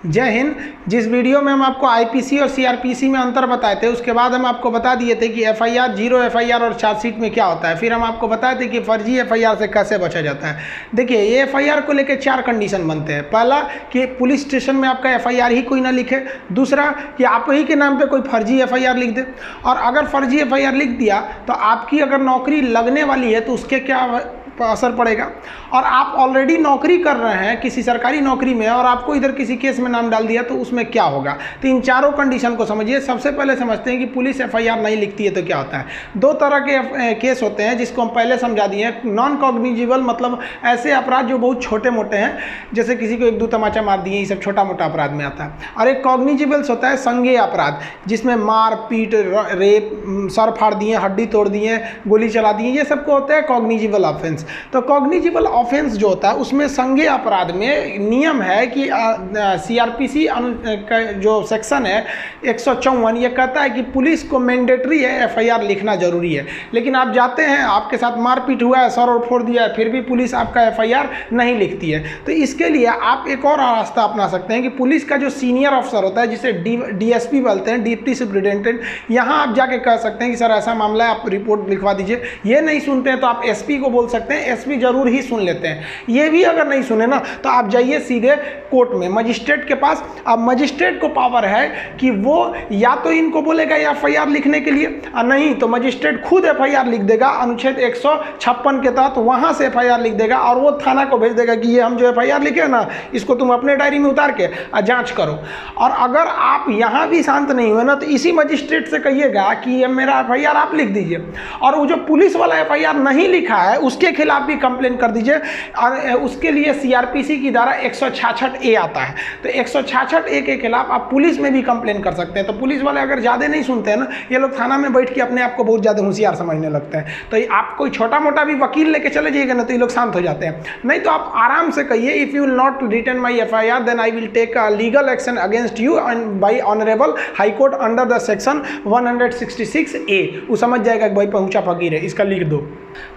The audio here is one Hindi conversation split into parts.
जय हिंद। जिस वीडियो में हम आपको आईपीसी और सीआरपीसी में अंतर बताए थे, उसके बाद हम आपको बता दिए थे कि एफआईआर, जीरो एफआईआर और चार्जशीट में क्या होता है। फिर हम आपको बताए थे कि फर्जी एफआईआर से कैसे बचा जाता है। देखिए, ये एफआईआर को लेकर 4 कंडीशन बनते हैं। पहला कि पुलिस स्टेशन में आपका एफआईआर ही कोई ना लिखे। दूसरा कि आप ही के नाम पे कोई फर्जी एफआईआर लिख दे, और अगर फर्जी एफआईआर लिख दिया तो आपकी अगर नौकरी लगने वाली है तो उसके क्या असर पड़ेगा। और आप ऑलरेडी नौकरी कर रहे हैं किसी सरकारी नौकरी में और आपको इधर किसी केस में नाम डाल दिया तो उसमें क्या होगा। तो इन चारों कंडीशन को समझिए। सबसे पहले समझते हैं कि पुलिस एफआईआर नहीं लिखती है तो क्या होता है। 2 तरह के केस होते हैं जिसको हम पहले समझा दिए हैं। नॉन कॉग्निजिबल मतलब ऐसे अपराध जो बहुत छोटे मोटे हैं, जैसे किसी को 1-2 तमाचा मार दिए, ये सब छोटा मोटा अपराध में आता है। और एक कॉग्निजिबल्स होता है संज्ञेय अपराध, जिसमें मार पीट, रेप, सर फाड़ दिए, हड्डी तोड़ दिए, गोली चला दिए, ये सबको होता है कॉग्निजिबल ऑफेंस। तो कॉग्निजिबल ऑफेंस जो होता है उसमें संज्ञेय अपराध में नियम है कि सीआरपीसी का जो सेक्शन है 154, ये कहता है कि पुलिस को मैंडेटरी है एफआईआर लिखना जरूरी है। लेकिन आप जाते हैं, आपके साथ मारपीट हुआ है, सर और फोड़ दिया है, फिर भी पुलिस आपका एफआईआर नहीं लिखती है। तो इसके लिए आप एक और रास्ता अपना सकते हैं कि पुलिस का जो सीनियर अफसर होता है, जिसे डीएसपी बोलते हैं, डिप्टी सुपरिटेंडेंट, यहाँ आप जाके कह सकते हैं कि सर ऐसा मामला है, आप रिपोर्ट लिखवा दीजिए। ये नहीं सुनते हैं तो आप एसपी को बोल सकते हैं, एसपी जरूर ही सुन लेते हैं। ये भी अगर नहीं सुने ना तो आप जाइए सीधे कोर्ट में, मजिस्ट्रेट के पास। अब मजिस्ट्रेट को पावर है कि वो या तो इनको बोलेगा एफआईआर लिखने के लिए, और नहीं तो मजिस्ट्रेट खुद एफआईआर लिख देगा अनुच्छेद 156 के तहत, वहां से एफआईआर लिख देगा और वो थाना को भेज देगा कि ये हम जो एफआईआर लिखे ना, इसको तुम अपने डायरी में उतार के जांच करो। और अगर आप यहां भी शांत नहीं हुए ना तो इसी मजिस्ट्रेट से कहिएगा कि ये मेरा एफआईआर आप लिख दीजिए, और वो जो पुलिस वाला एफआईआर नहीं लिखा है उसके खिलाफ भी कंप्लेन कर दीजिए। और उसके लिए सीआरपीसी की धारा 166A आता है। तो 166A के खिलाफ आप पुलिस में भी कंप्लेन कर सकते हैं। तो पुलिस वाले अगर ज़्यादा नहीं सुनते हैं ना, ये लोग थाना में बैठ के अपने आप को बहुत ज़्यादा होशियार समझने लगते हैं। तो आप कोई छोटा मोटा भी वकील लेके चले जाइएगा ना तो ये लोग शांत हो जाते हैं। नहीं तो आप आराम से कहिए, if you will not return my FIR then I will take legal action against you and by honourable high court under the section 166A। वो समझ जाएगा कि भाई पहुंचा फकीर है, इसका लिख दो।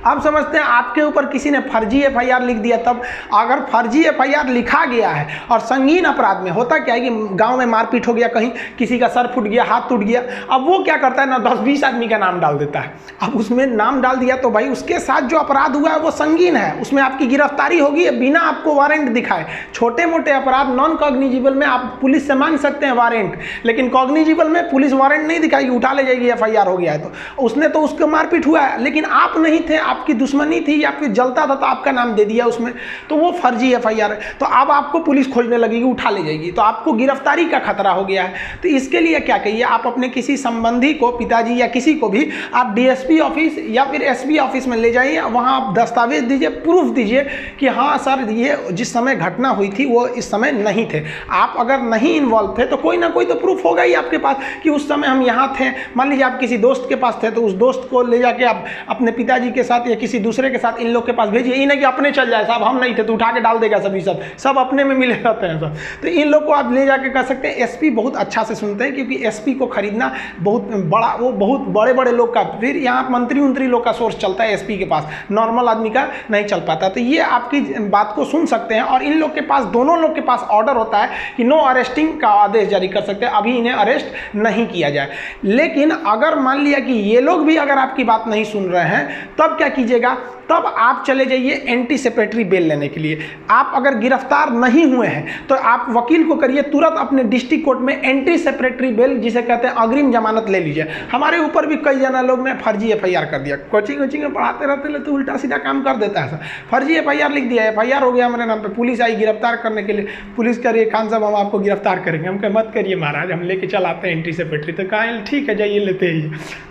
अब समझते हैं आपके ऊपर किसी ने फर्जी एफआईआर लिख दिया। तब अगर फर्जी एफआईआर लिखा गया है और संगीन अपराध में होता क्या है कि गांव में मारपीट हो गया, कहीं किसी का सर फूट गया, हाथ टूट गया, अब वो क्या करता है ना, 10-20 आदमी का नाम डाल देता है। अब उसमें नाम डाल दिया तो भाई उसके साथ जो अपराध हुआ है वो संगीन है, उसमें आपकी गिरफ्तारी होगी बिना आपको वारंट दिखाए। छोटे मोटे अपराध नॉन कॉग्निजिबल में आप पुलिस से मांग सकते हैं वारंट, लेकिन कॉग्निजिबल में पुलिस वारंट नहीं दिखाएगी, उठा ले जाएगी एफआईआर हो गया है। तो उसने तो उसको मारपीट हुआ है, लेकिन आप नहीं थे, आपकी दुश्मनी थी या फिर जलता था तो आपका नाम दे दिया उसमें, तो वो फर्जी एफआईआर है। तो अब आपको पुलिस खोजने लगेगी, उठा ले जाएगी, तो आपको गिरफ्तारी का खतरा हो गया है। तो इसके लिए क्या कहिए, आप अपने किसी संबंधी को, पिताजी या किसी को भी आप डीएसपी ऑफिस या फिर एसपी ऑफिस में ले जाइए, वहाँ आप दस्तावेज दीजिए, प्रूफ दीजिए कि हाँ सर ये जिस समय घटना हुई थी वो इस समय नहीं थे। आप अगर नहीं इन्वॉल्व थे तो कोई ना कोई तो प्रूफ होगा ही आपके पास कि उस समय हम यहाँ थे। मान लीजिए आप किसी दोस्त के पास थे तो उस दोस्त को ले जाके आप अपने पिताजी के साथ या किसी दूसरे के साथ इन लोग के पास भेजिए। ये नहीं कि अपने चल जाए, साहब हम नहीं थे तो उठा के डाल देगा, सभी सब अपने में मिले रहते हैं सब। तो इन लोग को आप ले जाके कर सकते हैं। एसपी बहुत अच्छा से सुनते हैं, क्योंकि एसपी को खरीदना बहुत बड़ा, वो बहुत बड़े बड़े लोग का, फिर यहाँ मंत्री लोग का सोर्स चलता है एसपी के पास, नॉर्मल आदमी का नहीं चल पाता। तो ये आपकी बात को सुन सकते हैं। और इन लोग के पास, दोनों लोग के पास ऑर्डर होता है कि नो अरेस्टिंग का आदेश जारी कर सकते हैं, अभी इन्हें अरेस्ट नहीं किया जाए। लेकिन अगर मान लिया कि ये लोग भी अगर आपकी बात नहीं सुन रहे हैं, तब क्या कीजिएगा, तब आप चले जाइए एंटी सेपरेटरी बेल लेने के लिए। आप अगर गिरफ्तार नहीं हुए हैं तो आप वकील को करिए तुरंत अपने डिस्ट्रिक्ट कोर्ट में एंटी सेपरेटरी बेल, जिसे कहते हैं अग्रिम जमानत, ले लीजिए। हमारे ऊपर भी कई जना लोग ने फर्जी एफआईआर कर दिया, कोचिंग में पढ़ाते रहते तो उल्टा सीधा काम कर देता है सर। फर्जी एफआईआर लिख दिया, एफआईआर हो गया हमारे नाम पे, पुलिस आई गिरफ्तार करने के लिए। पुलिस कह रही है खान साहब हम आपको गिरफ्तार करेंगे। हम कहे मत करिए महाराज, हम लेके चलाते हैं एंटी सेपरेटरी। तो कहा ठीक है जाइए लेते ही।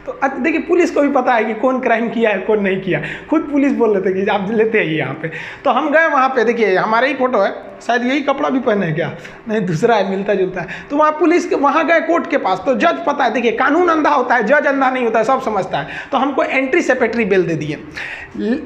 तो देखिए पुलिस को भी पता है कि कौन क्राइम किया है कौन नहीं किया, खुद पुलिस बोल रहे थे कि आप लेते आइए यहाँ पे। तो हम गए वहाँ पे, देखिए हमारे ही फोटो है, शायद यही कपड़ा भी पहने हैं क्या, नहीं दूसरा है, मिलता जुलता है। तो वहाँ पुलिस के, वहाँ गए कोर्ट के पास, तो जज पता है, देखिए कानून अंधा होता है, जज अंधा नहीं होता है, सब समझता है। तो हमको एंटी सेपरेटरी बेल दे दिए।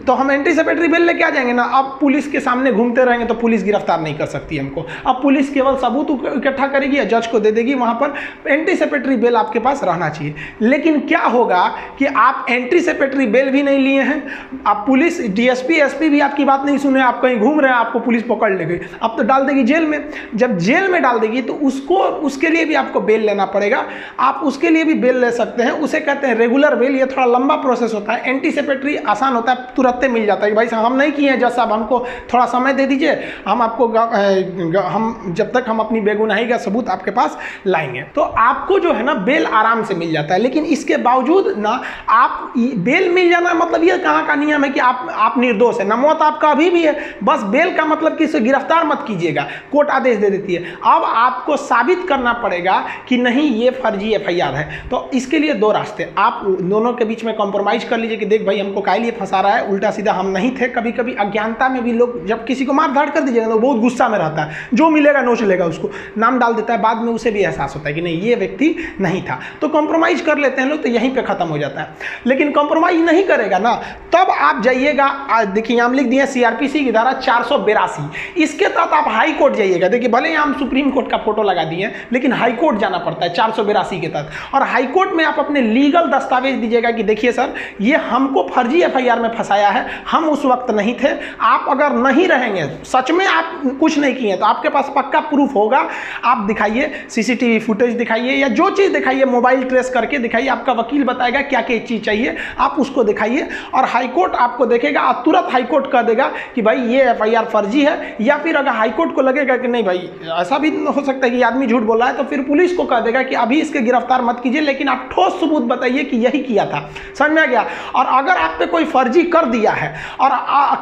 तो हम एंटी सेपरेटरी बेल लेके आ जाएंगे ना, अब पुलिस के सामने घूमते रहेंगे तो पुलिस गिरफ्तार नहीं कर सकती हमको। अब पुलिस केवल सबूत इकट्ठा करेगी या जज को दे देगी, वहाँ पर एंटी सेपरेटरी बेल आपके पास रहना चाहिए। लेकिन क्या होगा कि आप एंटी सेपरेटरी बेल भी नहीं लिए हैं, आप पुलिस, डीएसपी, एसपी भी आपकी बात नहीं सुने, आप कहीं घूम रहे हैं, आपको पुलिस पकड़ ले गई। अब तो डाल देगी जेल में। जब जेल में डाल देगी तो उसके लिए भी आपको बेल लेना पड़ेगा। आप उसके लिए भी बेल ले सकते हैं, उसे कहते हैं रेगुलर बेल। ये थोड़ा लंबा प्रोसेस होता है। एंटीसिपेटरी आसान होता है, तुरंत मिल जाता है कि भाई हम नहीं किए हैं जज साहब, हमको थोड़ा समय दे दीजिए, हम आपको हम जब तक हम अपनी बेगुनाही का सबूत आपके पास लाएंगे। तो आपको जो है ना बेल आराम से मिल जाता है। लेकिन इसके बावजूद ना आप बेल मिल जाना मतलब ये कहाँ का नियम है कि आप निर्दोष है ना, मौत आपका अभी भी है, बस बेल का मतलब कि इसे गिरफ्तार मत कीजिएगा, कोर्ट आदेश दे देती है। अब आपको साबित करना पड़ेगा कि नहीं ये फर्जी एफआईआर है। तो इसके लिए दो रास्ते, आप दोनों के बीच में कॉम्प्रोमाइज कर लीजिए कि देख भाई हमको काहे लिए फंसा रहा है, उल्टा सीधा हम नहीं थे। कभी कभी अज्ञानता में भी लोग जब किसी को मार धाड़ कर दीजिएगा तो बहुत गुस्सा में रहता है, जो मिलेगा नोच लेगा, उसको नाम डाल देता है, बाद में उसे भी एहसास होता है कि नहीं ये व्यक्ति नहीं था। तो कॉम्प्रोमाइज कर लेते हैं लोग, तो यहीं पे खत्म हो जाता है। लेकिन कॉम्प्रोमाइज नहीं करेगा ना, तब आप जाइएगा, देखिए हम लिख दिए सीआरपीसी की धारा 482, इसके तहत आप हाई कोर्ट जाइएगा। देखिए भले ही हम सुप्रीम कोर्ट का फोटो लगा दिए, लेकिन हाई कोर्ट जाना पड़ता है 482 के तहत। और हाई कोर्ट में आप अपने लीगल दस्तावेज दीजिएगा कि देखिए सर ये हमको फर्जी एफआईआर में फंसाया है, हम उस वक्त नहीं थे। आप अगर नहीं रहेंगे, सच में आप कुछ नहीं किए, तो आपके पास पक्का प्रूफ होगा, आप दिखाइए, सीसीटीवी फुटेज दिखाइए या जो चीज़ दिखाइए, मोबाइल ट्रेस करके दिखाइए, आपका वकील बताएगा क्या क्या चीज़ चाहिए, आप उसको दिखाइए और हाईकोर्ट आपको देखेगा और तुरंत हाईकोर्ट कह देगा कि भाई ये एफआईआर फर्जी है। या फिर अगर हाईकोर्ट को लगेगा कि नहीं भाई ऐसा भी हो सकता है कि आदमी झूठ बोल रहा है, तो फिर पुलिस को कह देगा कि अभी इसके गिरफ्तार मत कीजिए, लेकिन आप ठोस सबूत बताइए कि यही किया था। समझ में आ गया? और अगर आप पे कोई फर्जी कर दिया है और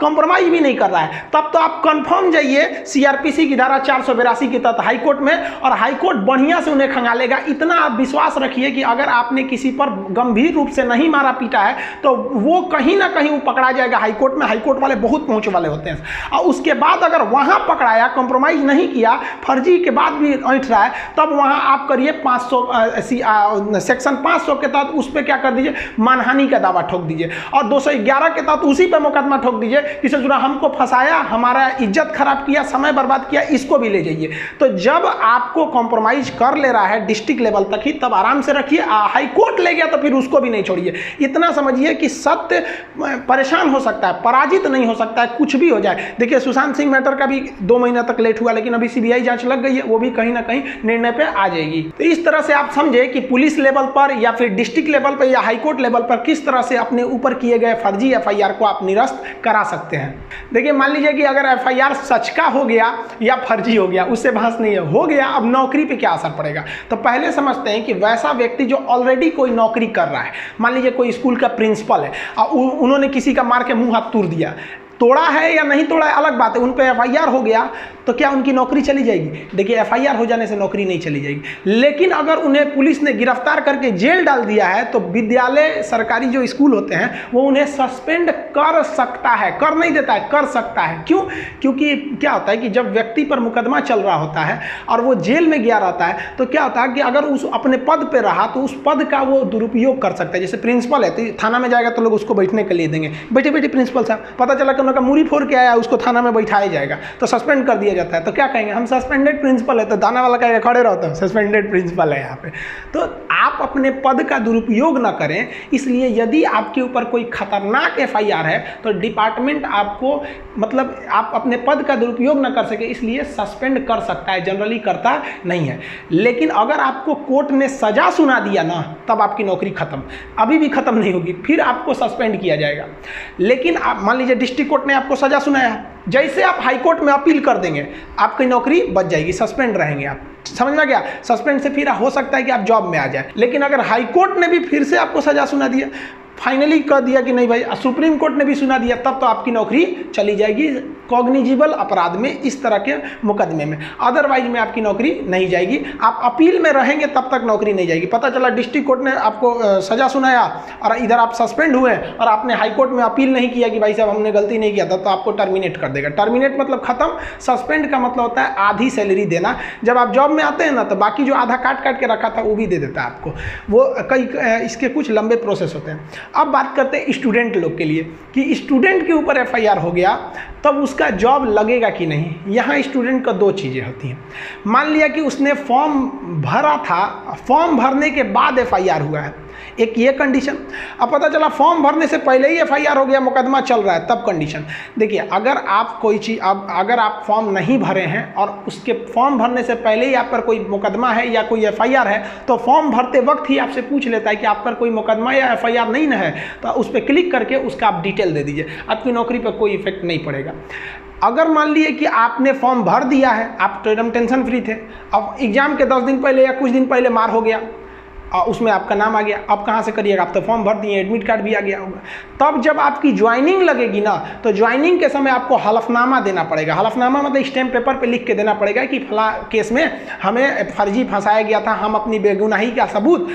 कॉम्प्रोमाइज भी नहीं कर रहा है, तब तो आप कंफर्म जाइए सीआरपीसी की धारा 482 के तहत हाईकोर्ट में, और हाईकोर्ट बढ़िया से उन्हें खंगालेगा। इतना आप विश्वास रखिए कि अगर आपने किसी पर गंभीर रूप से नहीं मारा पीटा है तो वो कहीं ना कहीं वो पकड़ा जाएगा हाईकोर्ट में। हाईकोर्ट वाले बहुत पहुंच वाले होते हैं। और उसके बाद अगर वहां पकड़ाया, कॉम्प्रोमाइज नहीं किया, फर्जी के बाद भी ऐंठ रहा है, तब वहां आप करिए 500 सेक्शन 500 के तहत उस पर क्या कर दीजिए, मानहानि का दावा ठोक दीजिए। और 211 के तहत उसी पर मुकदमा ठोक दीजिए कि ससुरा हमको फंसाया, हमारा इज्जत खराब किया, समय बर्बाद किया, इसको भी ले जाइए। तो जब आपको कॉम्प्रोमाइज कर ले रहा है डिस्ट्रिक्ट लेवल तक ही, तब आराम से रखिए। हाई कोर्ट ले गया तो फिर उसको भी नहीं छोड़िए। इतना समझिए कि सत्य परेशान हो सकता है, पराजित नहीं हो सकता है, कुछ भी हो जाए। देखिए सुशांत सिंह मैटर का भी 2 महीना तक लेट हुआ, लेकिन अभी सीबीआई जांच लग गई है, वो भी कहीं ना कहीं निर्णय पे आ जाएगी। तो इस तरह से आप समझे कि पुलिस लेवल पर या फिर डिस्ट्रिक्ट लेवल पर या हाईकोर्ट लेवल पर किस तरह से अपने ऊपर किए गए फर्जी एफआईआर को आप निरस्त करा सकते हैं। देखिए मान लीजिए कि अगर एफआईआर सच का हो गया या फर्जी हो गया, उससे बहस नहीं है, हो गया, अब नौकरी पे क्या असर पड़ेगा। तो पहले समझते हैं कि वैसा व्यक्ति जो ऑलरेडी कोई नौकरी कर रहा है, मान लीजिए कोई स्कूल का प्रिंसिपल है और उन्होंने किसी का मार के मुंह हाथ तोड़ दिया, तोड़ा है या नहीं तोड़ा है अलग बात है, उन पे एफआईआर हो गया तो क्या उनकी नौकरी चली जाएगी? देखिए एफआईआर हो जाने से नौकरी नहीं चली जाएगी, लेकिन अगर उन्हें पुलिस ने गिरफ्तार करके जेल डाल दिया है तो विद्यालय, सरकारी जो स्कूल होते हैं, वो उन्हें सस्पेंड कर सकता है, कर नहीं देता है, कर सकता है। क्यों? क्योंकि क्या होता है कि जब व्यक्ति पर मुकदमा चल रहा होता है और वो जेल में गया रहता है, तो क्या होता है कि अगर उस अपने पद पर रहा तो उस पद का वो दुरुपयोग कर सकता है। जैसे प्रिंसिपल है तो थाना में जाएगा तो लोग उसको बैठने के लिए देंगे, बैठे बैठे प्रिंसिपल साहब, पता चला कि उनका मुड़ी फोड़ के आया, उसको थाना में बैठाया जाएगा तो सस्पेंड कर दिया जाता है। तो क्या कहेंगे, हम सस्पेंडेड प्रिंसिपल है, तो दाना वाला कहेगा खड़े रहते हैं, सस्पेंडेड प्रिंसिपल है यहाँ पे। तो आप अपने पद का दुरुपयोग ना करें, इसलिए यदि आपके ऊपर कोई खतरनाक एफआईआर है तो डिपार्टमेंट आपको, मतलब आप अपने पद का दुरुपयोग ना कर सके इसलिए सस्पेंड कर सकता है, जनरली करता नहीं है। लेकिन अगर आपको कोर्ट ने सजा सुना दिया ना, तब आपकी नौकरी खत्म, अभी भी खत्म नहीं होगी, फिर आपको सस्पेंड किया जाएगा। लेकिन आप मान लीजिए डिस्ट्रिक्ट कोर्ट ने आपको सजा सुनाया, जैसे आप हाई कोर्ट में अपील कर देंगे आपकी नौकरी बच जाएगी, सस्पेंड रहेंगे आप। समझ में गया? सस्पेंड से फिर हो सकता है कि आप जॉब में आ जाए। लेकिन अगर हाई कोर्ट ने भी फिर से आपको सजा सुना दिया, फाइनली कह दिया कि नहीं भाई, सुप्रीम कोर्ट ने भी सुना दिया, तब तो आपकी नौकरी चली जाएगी कॉग्निजिबल अपराध में, इस तरह के मुकदमे में। अदरवाइज में आपकी नौकरी नहीं जाएगी। आप अपील में रहेंगे तब तक नौकरी नहीं जाएगी। पता चला डिस्ट्रिक्ट कोर्ट ने आपको सजा सुनाया और इधर आप सस्पेंड हुए और आपने हाई कोर्ट में अपील नहीं किया कि भाई साहब हमने गलती नहीं किया था, तो आपको टर्मिनेट कर देगा। टर्मिनेट मतलब खत्म, सस्पेंड का मतलब होता है आधी सैलरी देना। जब आप जॉब में आते हैं ना तो बाकी जो आधा काट काट के रखा था वो भी दे देता है आपको। वो कई इसके कुछ लंबे प्रोसेस होते हैं। अब बात करते हैं स्टूडेंट लोग के लिए कि स्टूडेंट के ऊपर एफआईआर हो गया तब उसका जॉब लगेगा कि नहीं। यहाँ स्टूडेंट का 2 चीज़ें होती हैं। मान लिया कि उसने फॉर्म भरा था, फॉर्म भरने के बाद एफआईआर हुआ है, एक ये कंडीशन। अब पता चला फॉर्म भरने से पहले ही एफआईआर हो गया, मुकदमा चल रहा है, तब कंडीशन। देखिए, अगर आप कोई चीज़ अगर आप फॉर्म नहीं भरे हैं और उसके फॉर्म भरने से पहले ही आप पर कोई मुकदमा है या कोई एफआईआर है, तो फॉर्म भरते वक्त ही आपसे पूछ लेता है कि आप पर कोई मुकदमा या एफआईआर नहीं ना है, तो उस पर क्लिक करके उसका आप डिटेल दे दीजिए, आपकी नौकरी पर कोई इफेक्ट नहीं पड़ेगा। अगर मान लिए कि आपने फॉर्म भर दिया है, आप तो एकदम टेंशन फ्री थे, अब एग्जाम के 10 दिन पहले या कुछ दिन पहले मार हो गया, उसमें आपका नाम आ गया, अब कहाँ से करिएगा, आप तो फॉर्म भर दिए, एडमिट कार्ड भी आ गया होगा। तब जब आपकी ज्वाइनिंग लगेगी ना, तो ज्वाइनिंग के समय आपको हलफनामा देना पड़ेगा। हलफनामा मतलब स्टैम्प पेपर पे लिख के देना पड़ेगा कि फला केस में हमें फर्जी फंसाया गया था, हम अपनी बेगुनाही का सबूत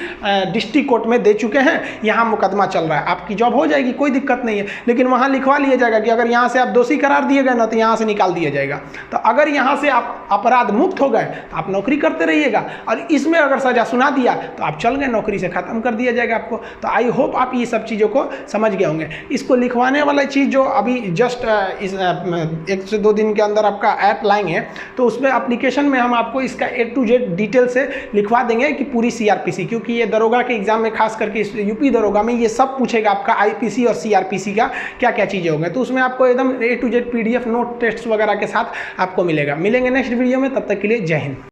डिस्ट्रिक्ट कोर्ट में दे चुके हैं, यहाँ मुकदमा चल रहा है। आपकी जॉब हो जाएगी, कोई दिक्कत नहीं है, लेकिन वहाँ लिखवा लिया जाएगा कि अगर यहाँ से आप दोषी करार दिए गए ना, तो यहाँ से निकाल दिया जाएगा। तो अगर यहाँ से आप अपराध मुक्त हो गए तो आप नौकरी करते रहिएगा, और इसमें अगर सजा सुना दिया तो आप चल गए, नौकरी से खत्म कर दिया जाएगा आपको। तो आई होप आप ये सब चीज़ों को समझ गए होंगे। इसको लिखवाने वाला चीज़ जो अभी जस्ट इस 1 से 2 दिन के अंदर आपका ऐप लाएंगे, तो उसमें एप्लीकेशन में हम आपको इसका A to Z डिटेल से लिखवा देंगे कि पूरी CRPC, क्योंकि ये दरोगा के एग्जाम में खास करके यूपी दरोगा में ये सब पूछेगा आपका IPC और CRPC का क्या क्या चीज़ें होंगे। तो उसमें आपको एकदम A to Z PDF note test वगैरह के साथ आपको मिलेंगे नेक्स्ट वीडियो में। तब तक के लिए जय हिंद।